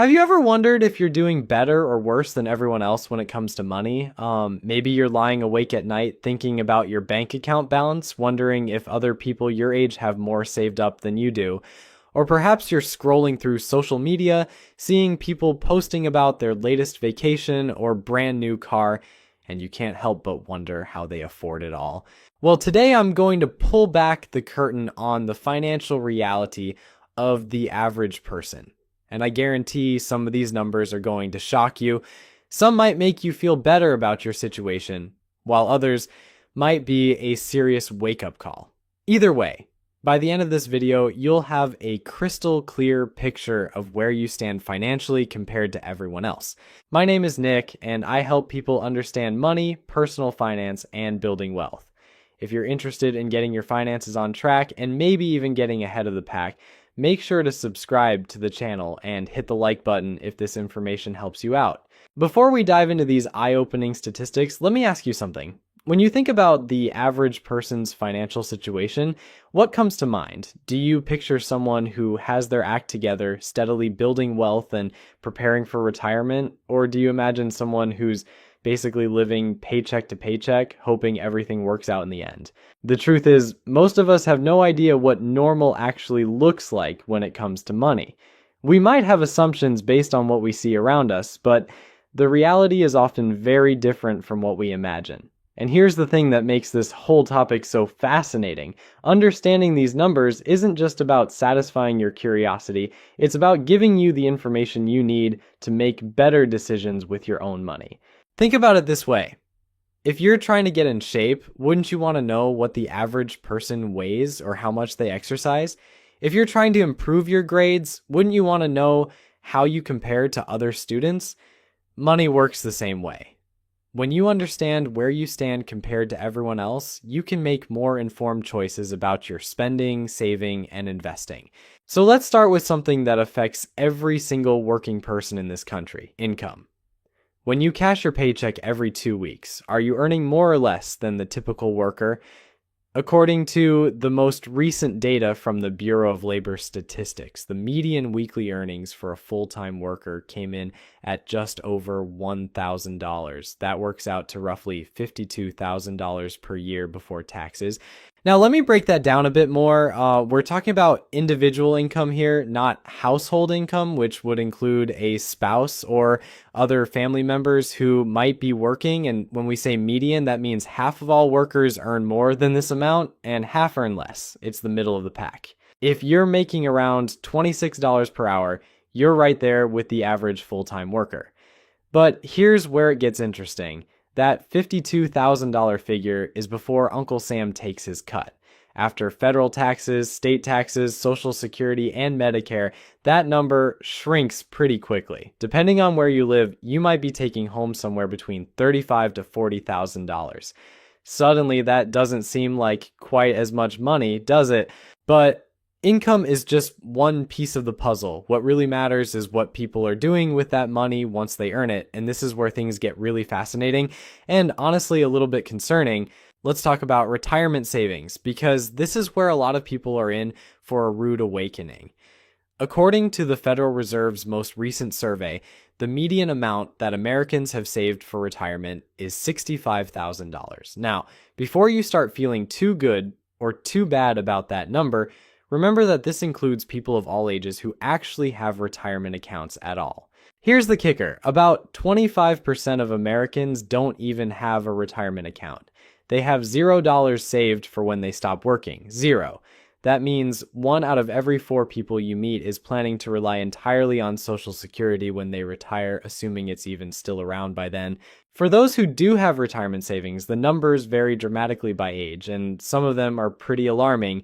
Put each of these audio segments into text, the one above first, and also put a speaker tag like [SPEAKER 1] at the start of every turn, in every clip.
[SPEAKER 1] Have you ever wondered if you're doing better or worse than everyone else when it comes to money? Maybe you're lying awake at night thinking about your bank account balance, wondering if other people your age have more saved up than you do. Or perhaps you're scrolling through social media, seeing people posting about their latest vacation or brand new car, and you can't help but wonder how they afford it all. Well, today I'm going to pull back the curtain on the financial reality of the average person. And I guarantee some of these numbers are going to shock you. Some might make you feel better about your situation, while others might be a serious wake-up call. Either way, by the end of this video, you'll have a crystal clear picture of where you stand financially compared to everyone else. My name is Nick, and I help people understand money, personal finance, and building wealth. If you're interested in getting your finances on track and maybe even getting ahead of the pack, make sure to subscribe to the channel and hit the like button if this information helps you out. Before we dive into these eye-opening statistics, let me ask you something. When you think about the average person's financial situation, what comes to mind? Do you picture someone who has their act together, steadily building wealth and preparing for retirement? Or do you imagine someone who's basically living paycheck to paycheck, hoping everything works out in the end? The truth is, most of us have no idea what normal actually looks like when it comes to money. We might have assumptions based on what we see around us, but the reality is often very different from what we imagine. And here's the thing that makes this whole topic so fascinating. Understanding these numbers isn't just about satisfying your curiosity, it's about giving you the information you need to make better decisions with your own money. Think about it this way. If you're trying to get in shape, wouldn't you want to know what the average person weighs or how much they exercise? If you're trying to improve your grades, wouldn't you want to know how you compare to other students? Money works the same way. When you understand where you stand compared to everyone else, you can make more informed choices about your spending, saving, and investing. So let's start with something that affects every single working person in this country: income. When you cash your paycheck every 2 weeks, are you earning more or less than the typical worker? According to the most recent data from the Bureau of Labor Statistics, the median weekly earnings for a full-time worker came in at just over $1,000. That works out to roughly $52,000 per year before taxes. Now, let me break that down a bit more. We're talking about individual income here, not household income, which would include a spouse or other family members who might be working. And when we say median, that means half of all workers earn more than this amount and half earn less. It's the middle of the pack. If you're making around $26 per hour, you're right there with the average full-time worker. But here's where it gets interesting. That $52,000 figure is before Uncle Sam takes his cut. After federal taxes, state taxes, Social Security, and Medicare, that number shrinks pretty quickly. Depending on where you live, you might be taking home somewhere between $35,000 to $40,000. Suddenly, that doesn't seem like quite as much money, does it? But income is just one piece of the puzzle. What really matters is what people are doing with that money once they earn it. And this is where things get really fascinating and honestly a little bit concerning. Let's talk about retirement savings, because this is where a lot of people are in for a rude awakening. According to the Federal Reserve's most recent survey, the median amount that Americans have saved for retirement is $65,000. Now, before you start feeling too good or too bad about that number, remember that this includes people of all ages who actually have retirement accounts at all. Here's the kicker. About 25% of Americans don't even have a retirement account. They have $0 saved for when they stop working. Zero. That means 1 out of every 4 people you meet is planning to rely entirely on Social Security when they retire, assuming it's even still around by then. For those who do have retirement savings, the numbers vary dramatically by age, and some of them are pretty alarming.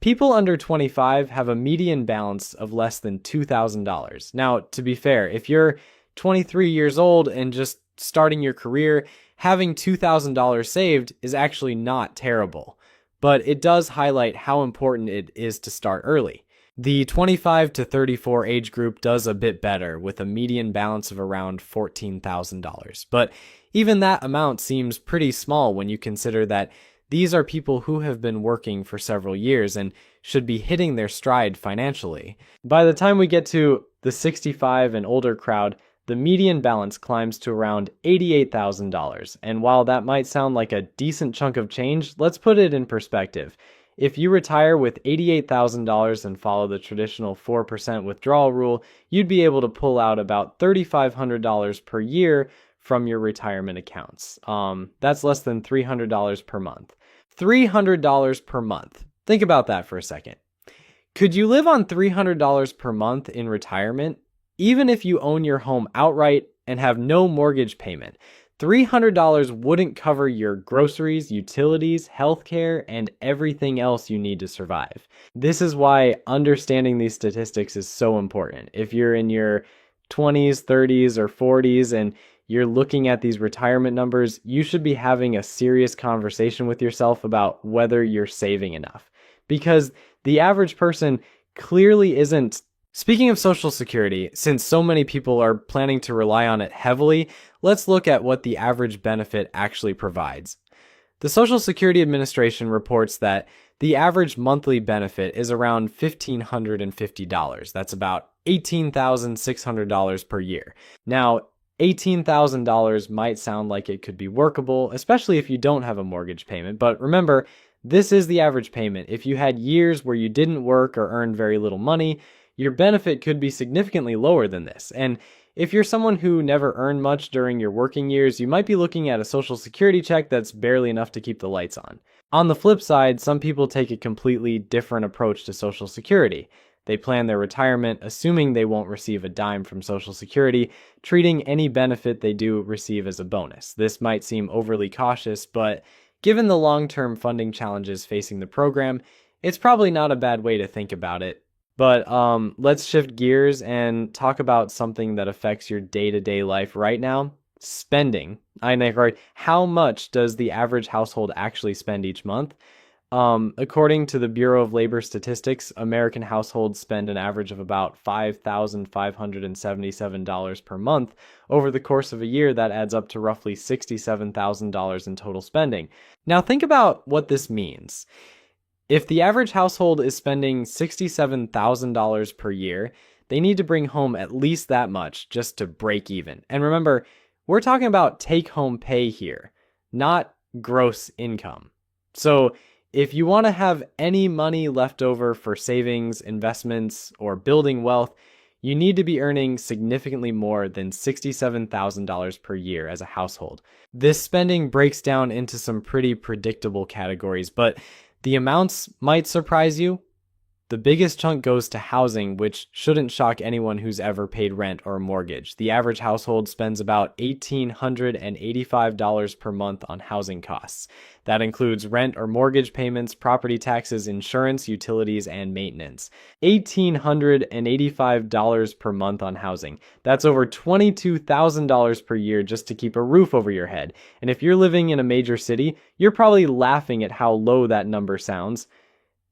[SPEAKER 1] People under 25 have a median balance of less than $2,000. Now, to be fair, if you're 23 years old and just starting your career, having $2,000 saved is actually not terrible. But it does highlight how important it is to start early. The 25 to 34 age group does a bit better, with a median balance of around $14,000. But even that amount seems pretty small when you consider that these are people who have been working for several years and should be hitting their stride financially. By the time we get to The 65 and older crowd, the median balance climbs to around $88,000. And while that might sound like a decent chunk of change, let's put it in perspective. If you retire with $88,000 and follow the traditional 4% withdrawal rule, you'd be able to pull out about $3,500 per year from your retirement accounts. That's less than $300 per month. $300 per month. Think about that for a second. Could you live on $300 per month in retirement, even if you own your home outright and have no mortgage payment? $300 wouldn't cover your groceries, utilities, healthcare, and everything else you need to survive. This is why understanding these statistics is so important. If you're in your 20s, 30s, or 40s and you're looking at these retirement numbers, you should be having a serious conversation with yourself about whether you're saving enough. Because the average person clearly isn't. Speaking of Social Security, since so many people are planning to rely on it heavily, let's look at what the average benefit actually provides. The Social Security Administration reports that the average monthly benefit is around $1,550. That's about $18,600 per year. Now, $18,000 might sound like it could be workable, especially if you don't have a mortgage payment, but remember, this is the average payment. If you had years where you didn't work or earned very little money, your benefit could be significantly lower than this. And if you're someone who never earned much during your working years, you might be looking at a Social Security check that's barely enough to keep the lights on. On the flip side, some people take a completely different approach to Social Security. They plan their retirement assuming they won't receive a dime from Social Security, treating any benefit they do receive as a bonus. This might seem overly cautious, but given the long-term funding challenges facing the program, it's probably not a bad way to think about it. But let's shift gears and talk about something that affects your day-to-day life right now. Spending. How much does the average household actually spend each month? According to the Bureau of Labor Statistics, American households spend an average of about $5,577 per month. Over the course of a year, that adds up to roughly $67,000 in total spending. Now think about what this means. If the average household is spending $67,000 per year, they need to bring home at least that much just to break even. And remember, we're talking about take-home pay here, not gross income. So if you want to have any money left over for savings, investments, or building wealth, you need to be earning significantly more than $67,000 per year as a household. This spending breaks down into some pretty predictable categories, but the amounts might surprise you. The biggest chunk goes to housing, which shouldn't shock anyone who's ever paid rent or a mortgage. The average household spends about $1,885 per month on housing costs. That includes rent or mortgage payments, property taxes, insurance, utilities, and maintenance. $1,885 per month on housing. That's over $22,000 per year just to keep a roof over your head. And if you're living in a major city, you're probably laughing at how low that number sounds.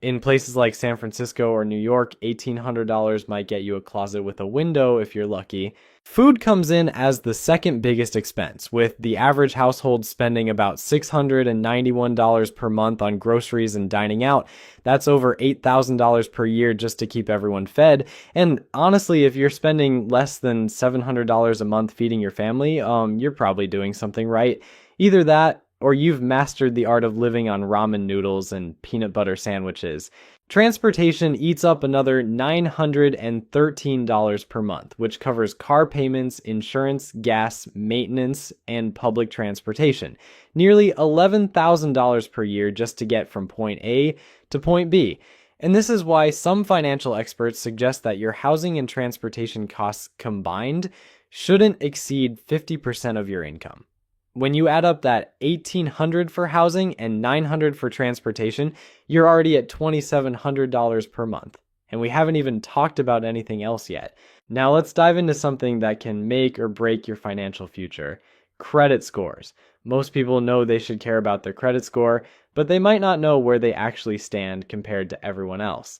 [SPEAKER 1] In places like San Francisco or New York, $1,800 might get you a closet with a window if you're lucky. Food comes in as the second biggest expense, with the average household spending about $691 per month on groceries and dining out. That's over $8,000 per year just to keep everyone fed. And honestly, if you're spending less than $700 a month feeding your family, you're probably doing something right. Either that, or you've mastered the art of living on ramen noodles and peanut butter sandwiches. Transportation eats up another $913 per month, which covers car payments, insurance, gas, maintenance, and public transportation. Nearly $11,000 per year just to get from point A to point B. And this is why some financial experts suggest that your housing and transportation costs combined shouldn't exceed 50% of your income. When you add up that $1,800 for housing and $900 for transportation, you're already at $2,700 per month. And we haven't even talked about anything else yet. Now let's dive into something that can make or break your financial future. Credit scores. Most people know they should care about their credit score, but they might not know where they actually stand compared to everyone else.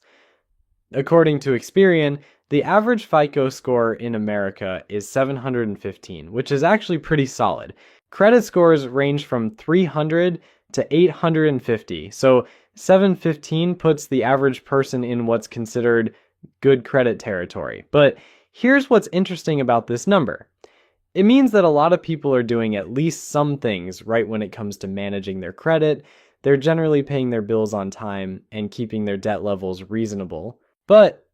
[SPEAKER 1] According to Experian, the average FICO score in America is 715, which is actually pretty solid. Credit scores range from 300 to 850, so 715 puts the average person in what's considered good credit territory. But Here's what's interesting about this number. It means that a lot of people are doing at least some things right when it comes to managing their credit. They're generally paying their bills on time and keeping their debt levels reasonable. But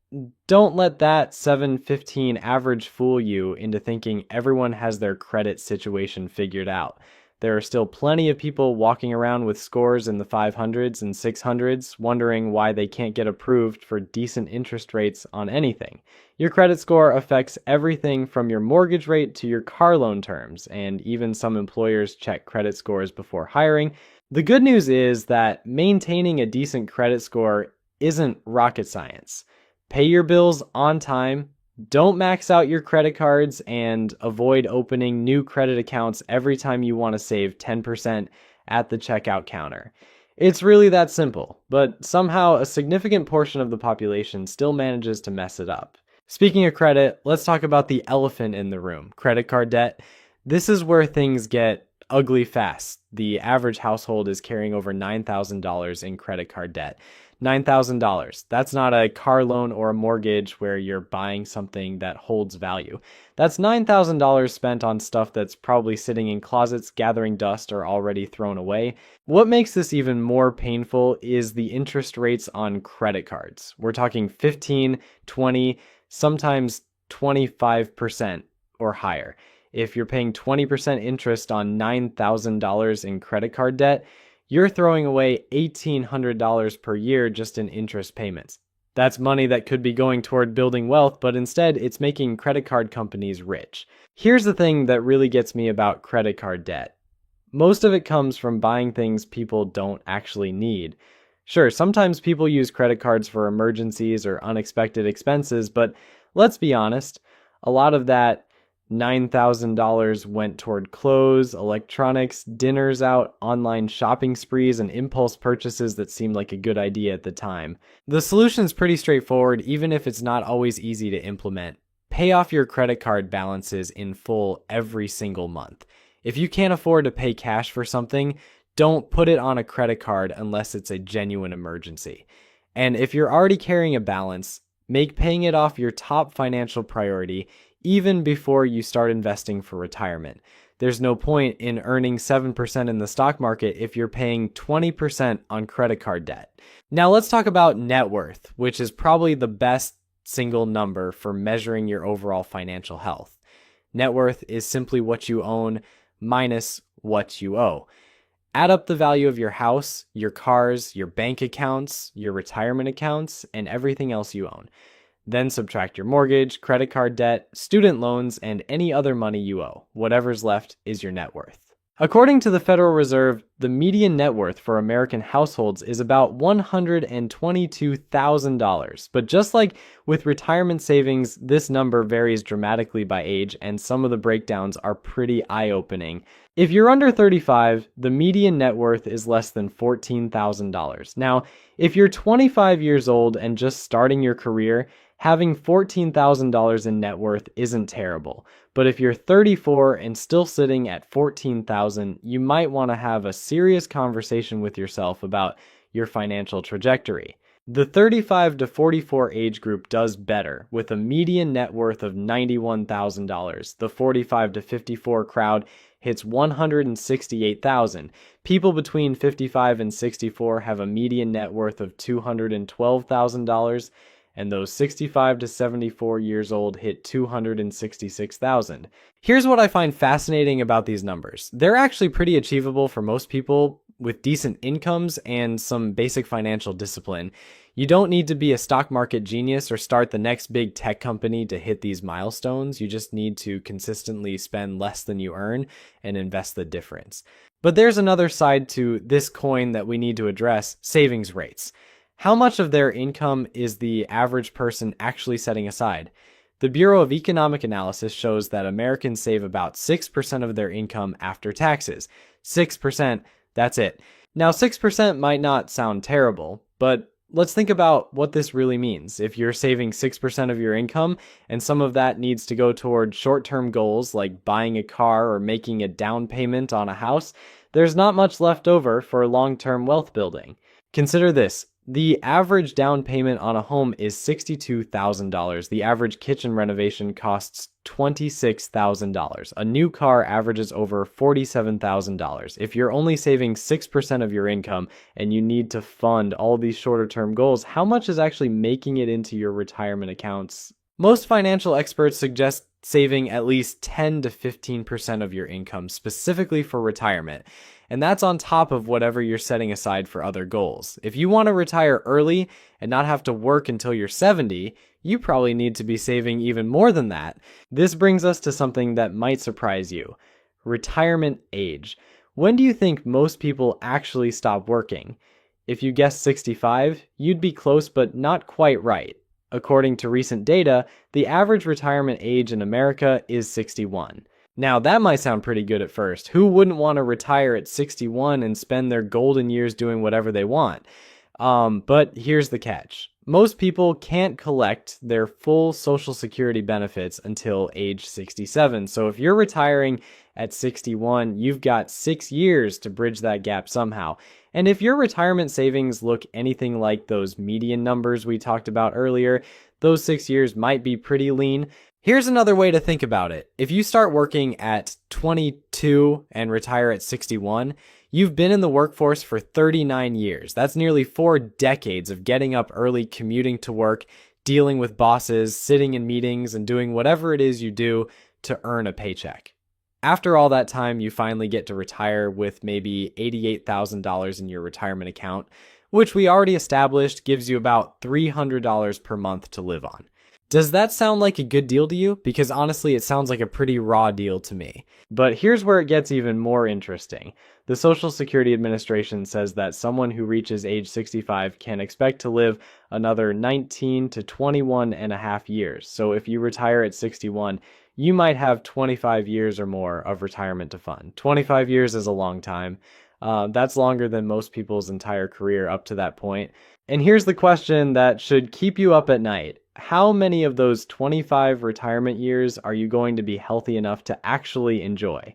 [SPEAKER 1] don't let that 715 average fool you into thinking everyone has their credit situation figured out. There are still plenty of people walking around with scores in the 500s and 600s, wondering why they can't get approved for decent interest rates on anything. Your credit score affects everything from your mortgage rate to your car loan terms, and even some employers check credit scores before hiring. The good news is that maintaining a decent credit score isn't rocket science. Pay your bills on time, don't max out your credit cards, and avoid opening new credit accounts every time you want to save 10% at the checkout counter. It's really that simple, but somehow a significant portion of the population still manages to mess it up. Speaking of credit, let's talk about the elephant in the room, credit card debt. This is where things get ugly fast. The average household is carrying over $9,000 in credit card debt. $9,000. That's not a car loan or a mortgage where you're buying something that holds value. That's $9,000 spent on stuff that's probably sitting in closets, gathering dust, or already thrown away. What makes this even more painful is the interest rates on credit cards. We're talking 15, 20, sometimes 25% or higher. If you're paying 20% interest on $9,000 in credit card debt, you're throwing away $1,800 per year just in interest payments. That's money that could be going toward building wealth, but instead it's making credit card companies rich. Here's the thing that really gets me about credit card debt. Most of it comes from buying things people don't actually need. Sure, sometimes people use credit cards for emergencies or unexpected expenses, but let's be honest, a lot of that $9,000 went toward clothes, electronics, dinners out, online shopping sprees, and impulse purchases that seemed like a good idea at the time. The solution's pretty straightforward, even if it's not always easy to implement. Pay off your credit card balances in full every single month. If you can't afford to pay cash for something, don't put it on a credit card unless it's a genuine emergency. And if you're already carrying a balance, make paying it off your top financial priority even before you start investing for retirement. There's no point in earning 7% in the stock market if you're paying 20% on credit card debt. Now let's talk about net worth, which is probably the best single number for measuring your overall financial health. Net worth is simply what you own minus what you owe. Add up the value of your house, your cars, your bank accounts, your retirement accounts, and everything else you own. Then subtract your mortgage, credit card debt, student loans, and any other money you owe. Whatever's left is your net worth. According to the Federal Reserve, the median net worth for American households is about $122,000. But just like with retirement savings, this number varies dramatically by age, and some of the breakdowns are pretty eye-opening. If you're under 35, the median net worth is less than $14,000. Now, if you're 25 years old and just starting your career, having $14,000 in net worth isn't terrible. But if you're 34 and still sitting at $14,000, you might want to have a serious conversation with yourself about your financial trajectory. The 35 to 44 age group does better, with a median net worth of $91,000. The 45 to 54 crowd hits $168,000. People between 55 and 64 have a median net worth of $212,000. And those 65 to 74 years old hit $266,000. Here's what I find fascinating about these numbers. They're actually pretty achievable for most people with decent incomes and some basic financial discipline. You don't need to be a stock market genius or start the next big tech company to hit these milestones. You just need to consistently spend less than you earn and invest the difference. But there's another side to this coin that we need to address: savings rates. How much of their income is the average person actually setting aside? The Bureau of Economic Analysis shows that Americans save about 6% of their income after taxes. 6%, that's it. Now, 6% might not sound terrible, but let's think about what this really means. If you're saving 6% of your income and some of that needs to go toward short-term goals like buying a car or making a down payment on a house, there's not much left over for long-term wealth building. Consider this. The average down payment on a home is $62,000. The average kitchen renovation costs $26,000. A new car averages over $47,000. If you're only saving 6% of your income and you need to fund all these shorter term goals, how much is actually making it into your retirement accounts? Most financial experts suggest saving at least 10 to 15% of your income specifically for retirement. And that's on top of whatever you're setting aside for other goals. If you want to retire early and not have to work until you're 70, you probably need to be saving even more than that. This brings us to something that might surprise you: retirement age. When do you think most people actually stop working? If you guessed 65, you'd be close but not quite right. According to recent data, the average retirement age in America is 61. Now, that might sound pretty good at first. Who wouldn't want to retire at 61 and spend their golden years doing whatever they want? But here's the catch. Most people can't collect their full Social Security benefits until age 67. So if you're retiring at 61, you've got 6 years to bridge that gap somehow. And if your retirement savings look anything like those median numbers we talked about earlier, those 6 years might be pretty lean. Here's another way to think about it. If you start working at 22 and retire at 61, you've been in the workforce for 39 years. That's nearly 4 decades of getting up early, commuting to work, dealing with bosses, sitting in meetings, and doing whatever it is you do to earn a paycheck. After all that time, you finally get to retire with maybe $88,000 in your retirement account, which we already established gives you about $300 per month to live on. Does that sound like a good deal to you? Because honestly, it sounds like a pretty raw deal to me. But here's where it gets even more interesting. The Social Security Administration says that someone who reaches age 65 can expect to live another 19 to 21 and a half years. So if you retire at 61, you might have 25 years or more of retirement to fund. 25 years is a long time. That's longer than most people's entire career up to that point. And here's the question that should keep you up at night. How many of those 25 retirement years are you going to be healthy enough to actually enjoy?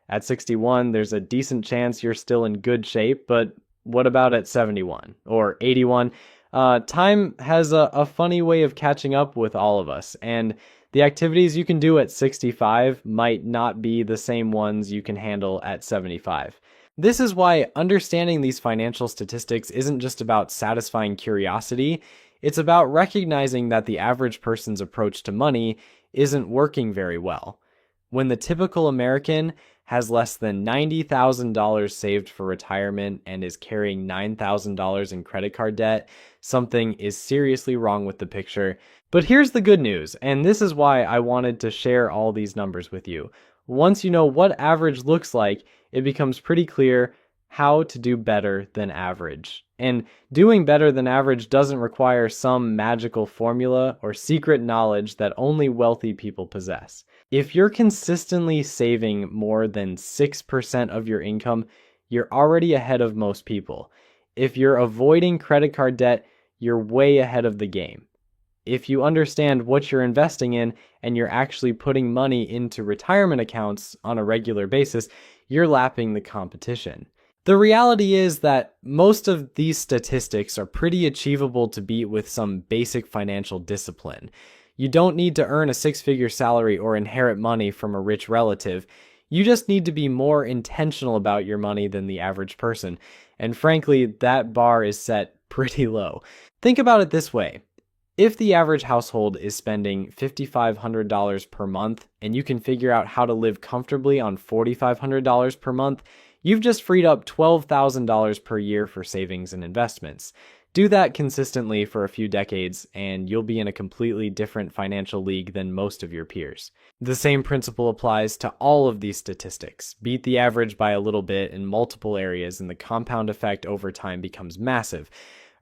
[SPEAKER 1] At 61, there's a decent chance you're still in good shape, but what about at 71 or 81? Time has a funny way of catching up with all of us, and the activities you can do at 65 might not be the same ones you can handle at 75. This is why understanding these financial statistics isn't just about satisfying curiosity. It's about recognizing that the average person's approach to money isn't working very well. When the typical American has less than $90,000 saved for retirement and is carrying $9,000 in credit card debt, something is seriously wrong with the picture. But here's the good news, and this is why I wanted to share all these numbers with you. Once you know what average looks like, it becomes pretty clear how to do better than average. And doing better than average doesn't require some magical formula or secret knowledge that only wealthy people possess. If you're consistently saving more than 6% of your income, you're already ahead of most people. If you're avoiding credit card debt, you're way ahead of the game. If you understand what you're investing in and you're actually putting money into retirement accounts on a regular basis, you're lapping the competition. The reality is that most of these statistics are pretty achievable to beat with some basic financial discipline. You don't need to earn a 6-figure salary or inherit money from a rich relative. You just need to be more intentional about your money than the average person. And frankly, that bar is set pretty low. Think about it this way. If the average household is spending $5,500 per month and you can figure out how to live comfortably on $4,500 per month, you've just freed up $12,000 per year for savings and investments. Do that consistently for a few decades and you'll be in a completely different financial league than most of your peers. The same principle applies to all of these statistics. Beat the average by a little bit in multiple areas and the compound effect over time becomes massive.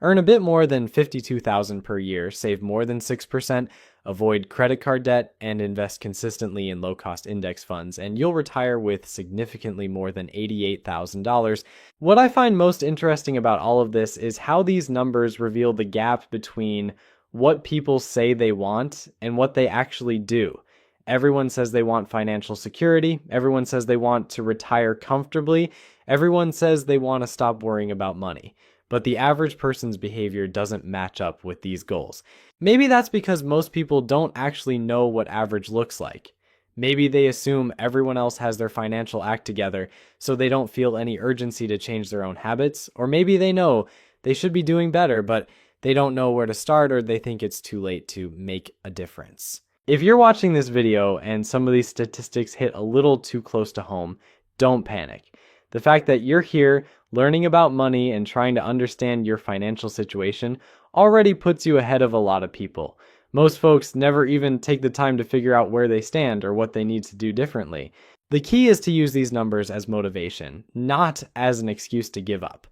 [SPEAKER 1] Earn a bit more than $52,000 per year, save more than 6%, avoid credit card debt, and invest consistently in low-cost index funds, and you'll retire with significantly more than $88,000. What I find most interesting about all of this is how these numbers reveal the gap between what people say they want and what they actually do. Everyone says they want financial security. Everyone says they want to retire comfortably. Everyone says they want to stop worrying about money. but the average person's behavior doesn't match up with these goals. Maybe that's because most people don't actually know what average looks like. Maybe they assume everyone else has their financial act together, so they don't feel any urgency to change their own habits. Or maybe they know they should be doing better, but they don't know where to start, or they think it's too late to make a difference. If you're watching this video and some of these statistics hit a little too close to home, don't panic. The fact that you're here learning about money and trying to understand your financial situation already puts you ahead of a lot of people. Most folks never even take the time to figure out where they stand or what they need to do differently. The key is to use these numbers as motivation, not as an excuse to give up.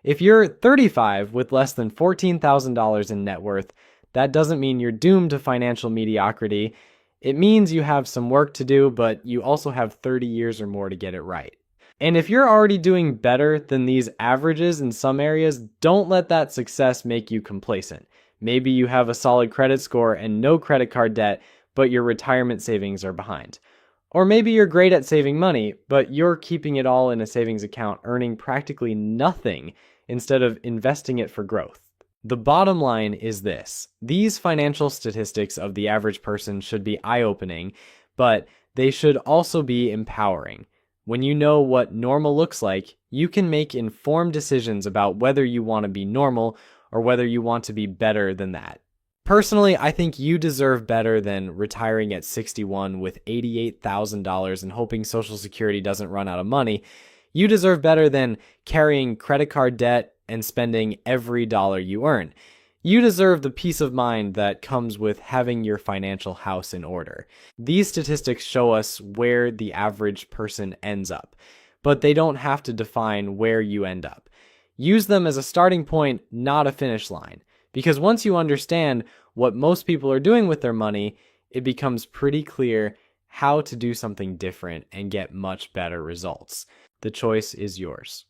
[SPEAKER 1] If you're 35 with less than $14,000 in net worth, that doesn't mean you're doomed to financial mediocrity. It means you have some work to do, but you also have 30 years or more to get it right. And if you're already doing better than these averages in some areas, don't let that success make you complacent. Maybe you have a solid credit score and no credit card debt, but your retirement savings are behind. Or maybe you're great at saving money, but you're keeping it all in a savings account, earning practically nothing instead of investing it for growth. The bottom line is this: these financial statistics of the average person should be eye-opening, but they should also be empowering. When you know what normal looks like, you can make informed decisions about whether you want to be normal or whether you want to be better than that. Personally, I think you deserve better than retiring at 61 with $88,000 and hoping Social Security doesn't run out of money. You deserve better than carrying credit card debt and spending every dollar you earn. You deserve the peace of mind that comes with having your financial house in order. These statistics show us where the average person ends up, but they don't have to define where you end up. Use them as a starting point, not a finish line. Because once you understand what most people are doing with their money, it becomes pretty clear how to do something different and get much better results. The choice is yours.